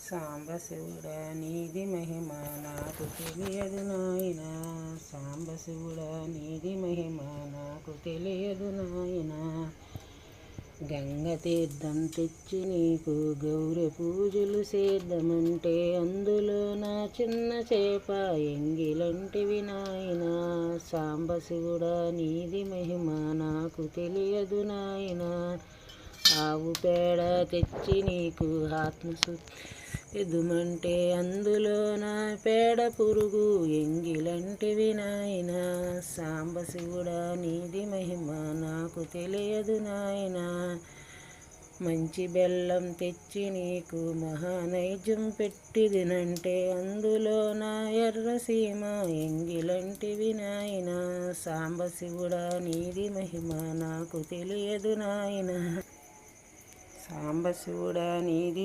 సాంబశివుడా నీది మహిమ నాకు తెలియదు నాయనా, సాంబశివుడా నీది మహిమ నాకు తెలియదు నాయనా. గంగ తీర్థం తెచ్చి నీకు గౌరె పూజలు చేద్దామంటే అందులో నా చిన్న చేప ఎంగిలంటివి నాయనా. సాంబశివుడా నీది మహిమ నాకు తెలియదు నాయనా. ఆవు పేడ తెచ్చి నీకు ఎదుమంటే అందులో నా పేడ పురుగు ఎంగిలంటివి నాయనా. సాంబశివుడా నీది మహిమ నాకు తెలియదు నాయనా. మంచి బెల్లం తెచ్చి నీకు మహానైజం పెట్టిదినంటే అందులో నా ఎర్రసీమ ఎంగిలంటివి నాయనా. సాంబశివుడా నీది మహిమ నాకు తెలియదు నాయనా. సాంబశివుడా నీది